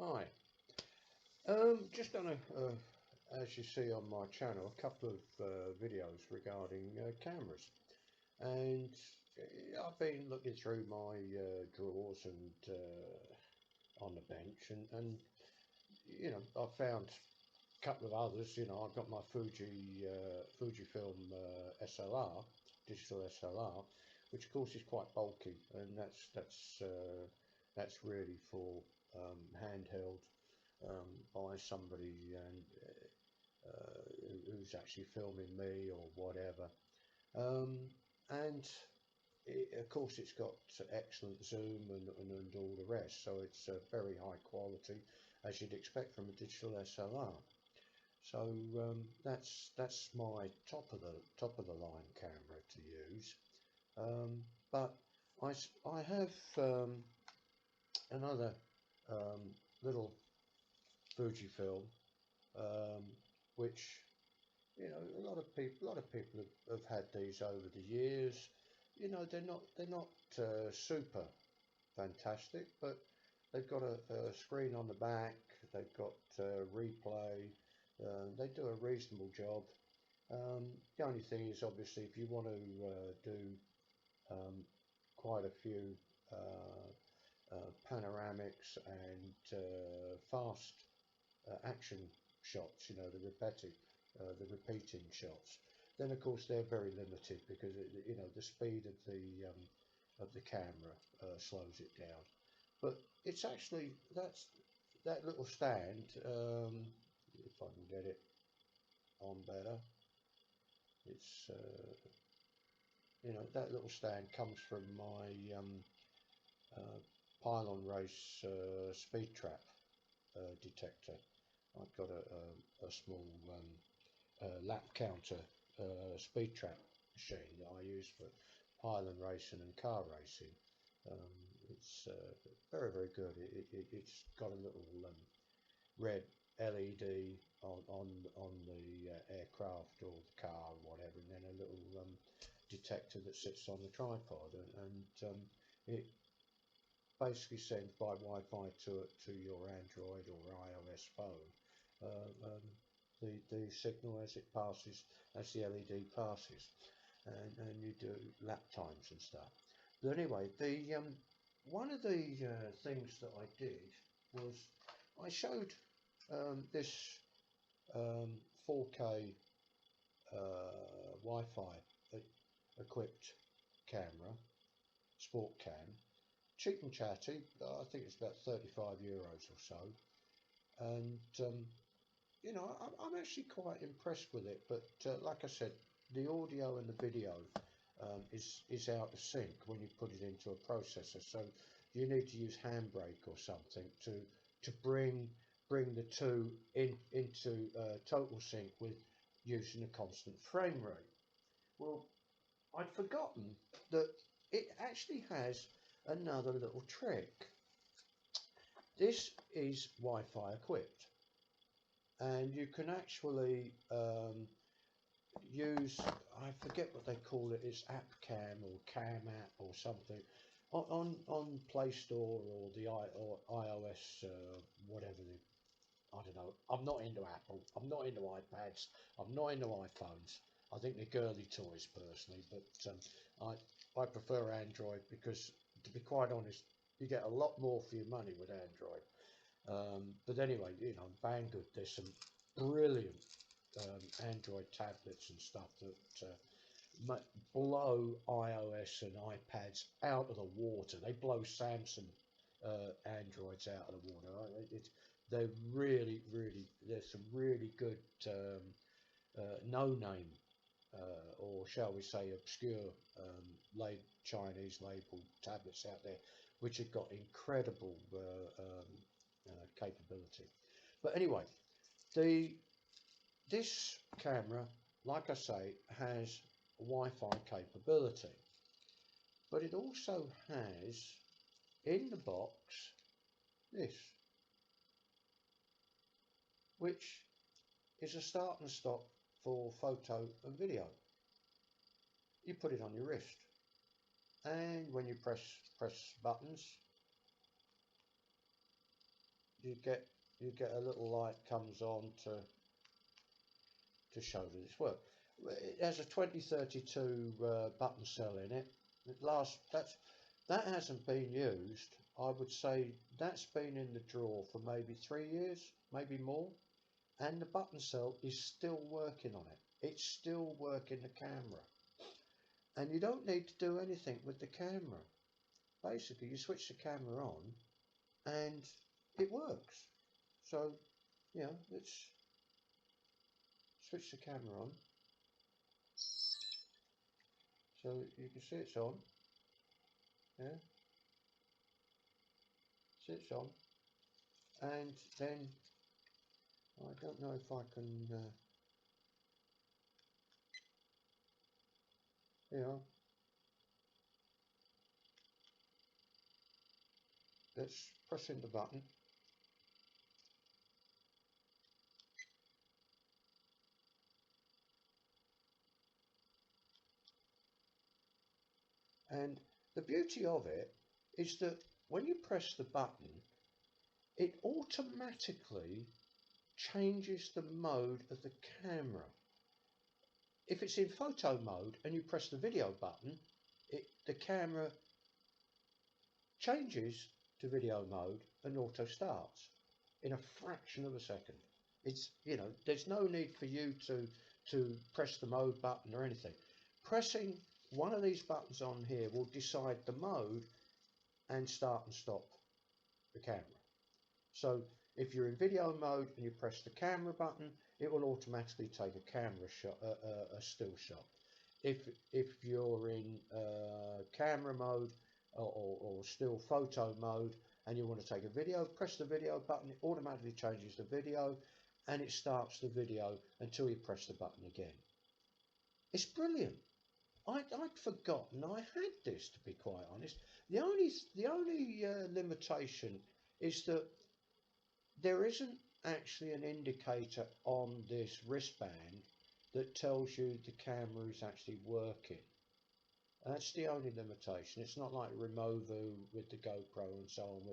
Hi. Just done as you see on my channel, a couple of videos regarding cameras, and I've been looking through my drawers and on the bench, and I've found a couple of others. I've got my Fujifilm SLR, digital SLR, which of course is quite bulky, and that's really for handheld by somebody and who's actually filming me or whatever. And of course it's got excellent zoom and all the rest, so it's very high quality, as you'd expect from a digital SLR. So that's my top of the line camera to use. But I have another little Fujifilm, which a lot of people have had these over the years. They're not super fantastic, but they've got a screen on the back. They've got replay. They do a reasonable job. The only thing is, obviously, if you want to do quite a few panoramics and fast action shots, the repeating shots, then of course they're very limited, because the speed of the camera slows it down. But it's actually that little stand, if I can get it on better, it's that little stand comes from my pylon race speed trap detector. I've got a small lap counter speed trap machine that I use for pylon racing and car racing. It's very good. It's got a little red LED on the aircraft or the car or whatever, and then a little detector that sits on the tripod, and it basically sends by Wi-Fi to your Android or iOS phone the signal as it passes, as the LED passes, and you do lap times and stuff. But anyway, the one of the things that I did was I showed this 4K Wi-Fi equipped camera, Sportcam, cheap and chatty. I think it's about €35 or so, and I'm actually quite impressed with it. But like I said, the audio and the video is out of sync when you put it into a processor, so you need to use Handbrake or something to bring the two into total sync with using a constant frame rate. Well, I'd forgotten that it actually has another little trick. This is Wi-Fi equipped, and you can actually use, I forget what they call it, it's AppCam or Cam app or something, on Play Store or the iOS, whatever. I don't know. I'm not into Apple. I'm not into iPads. I'm not into iPhones. I think they're girly toys personally, but I prefer Android, because, to be quite honest, you get a lot more for your money with Android. But anyway, Banggood, there's some brilliant Android tablets and stuff that blow iOS and iPads out of the water. They blow Samsung Androids out of the water. They're really, there's some really good no-name or shall we say obscure Chinese label tablets out there, which have got incredible capability. But anyway, this camera, like I say, has Wi-Fi capability, but it also has in the box this, which is a start and stop for photo and video. You put it on your wrist, and when you press buttons, you get a little light comes on to show that it's worked. It has a 2032 button cell in it. That hasn't been used. I would say that's been in the drawer for maybe 3 years, maybe more, and the button cell is still working on it. It's still working the camera, and you don't need to do anything with the camera. Basically, you switch the camera on, and it works. So, let's switch the camera on. So you can see it's on. Yeah, see it's on. And then I don't know if I can. Let's press in the button. And the beauty of it is that when you press the button, it automatically changes the mode of the camera. If it's in photo mode and you press the video button, the camera changes to video mode and auto starts in a fraction of a second. It's, there's no need for you to press the mode button or anything. Pressing one of these buttons on here will decide the mode and start and stop the camera. So if you're in video mode and you press the camera button, it will automatically take a camera shot, a still shot. If you're in camera mode or still photo mode and you want to take a video, press the video button, it automatically changes the video and it starts the video until you press the button again. It's brilliant. I'd forgotten I had this, to be quite honest. The only limitation is that there isn't actually an indicator on this wristband that tells you the camera is actually working. That's the only limitation. It's not like Removu with the GoPro and so on,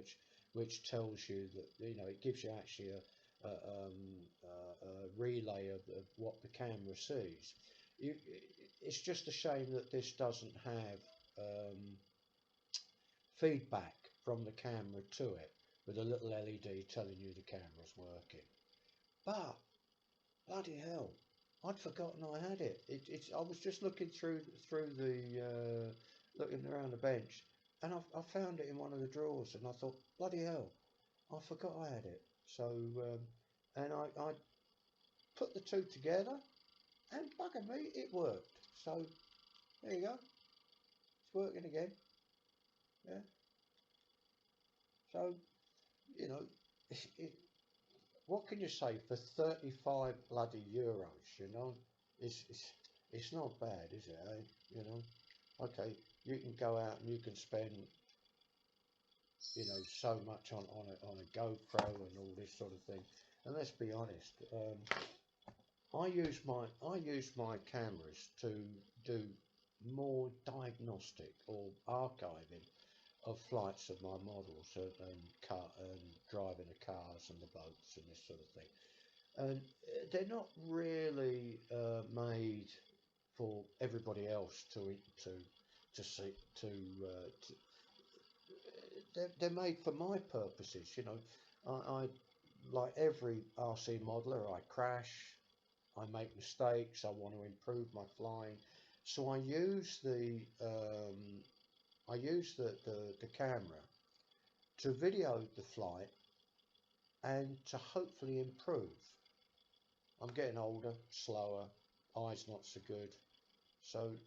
which tells you that, it gives you actually a relay of what the camera sees. It's just a shame that this doesn't have feedback from the camera to it with a little LED telling you the camera's working. But bloody hell, I'd forgotten I had it. I was just looking through the looking around the bench, and I found it in one of the drawers, and I thought, bloody hell, I forgot I had it. So and I put the two together, and bugger me, it worked. So there you go, it's working again. Yeah. So what can you say for 35 bloody euros? It's not bad, is it? Eh? Okay, you can go out and you can spend so much on a GoPro and all this sort of thing. And let's be honest, I use my cameras to do more diagnostic or archiving of flights of my models and driving the cars and the boats and this sort of thing. And they're not really made for everybody else to see they're made for my purposes. I like every RC modeler, I crash, I make mistakes, I want to improve my flying, so I use the camera to video the flight and to hopefully improve. I'm getting older, slower, eyes not so good, so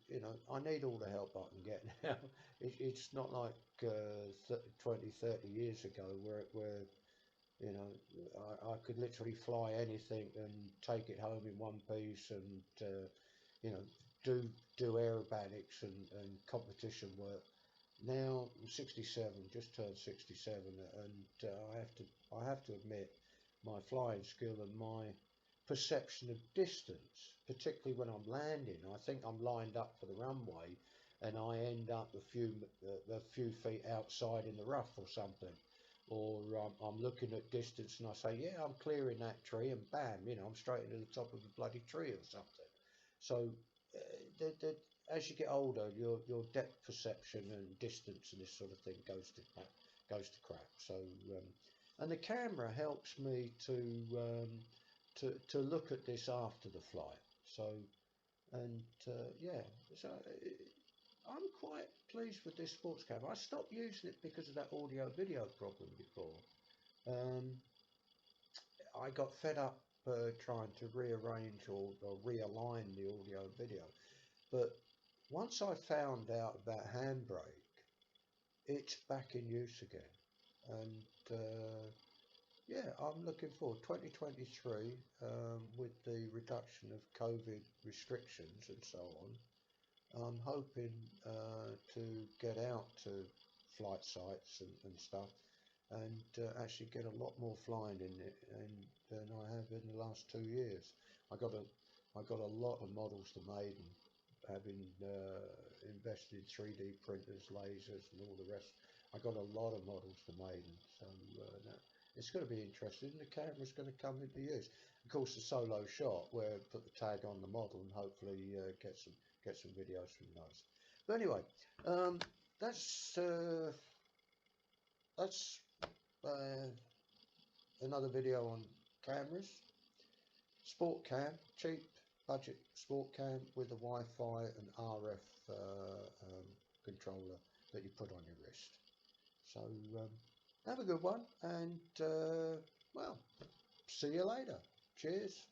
I need all the help I can get now. It's not like 20-30 years ago where I could literally fly anything and take it home in one piece and do aerobatics and competition work. Now I'm 67, just turned 67, and I have to admit, my flying skill and my perception of distance, particularly when I'm landing, I think I'm lined up for the runway and I end up a few feet outside in the rough or something. or I'm looking at distance and I say, yeah, I'm clearing that tree, and bam, you know, I'm straight into the top of a bloody tree or something. So as you get older, your depth perception and distance and this sort of thing goes to crap. So and the camera helps me to look at this after the flight. So and yeah, so I'm quite pleased with this Sportcam. I stopped using it because of that audio video problem before. I got fed up trying to rearrange or realign the audio and video, but once I found out about Handbrake, it's back in use again. And yeah, I'm looking forward 2023 with the reduction of COVID restrictions and so on. I'm hoping to get out to flight sites and stuff, and actually get a lot more flying in it than I have in the last 2 years. I got a lot of models to Maiden, having invested in 3D printers, lasers, and all the rest. I got a lot of models to Maiden, so it's going to be interesting. The camera's going to come into use. Of course, the solo shot, where I put the tag on the model and hopefully get some videos from those. But anyway, that's another video on cameras. Sportcam, cheap budget Sportcam with a Wi-Fi and RF controller that you put on your wrist. So have a good one, and well, see you later. Cheers.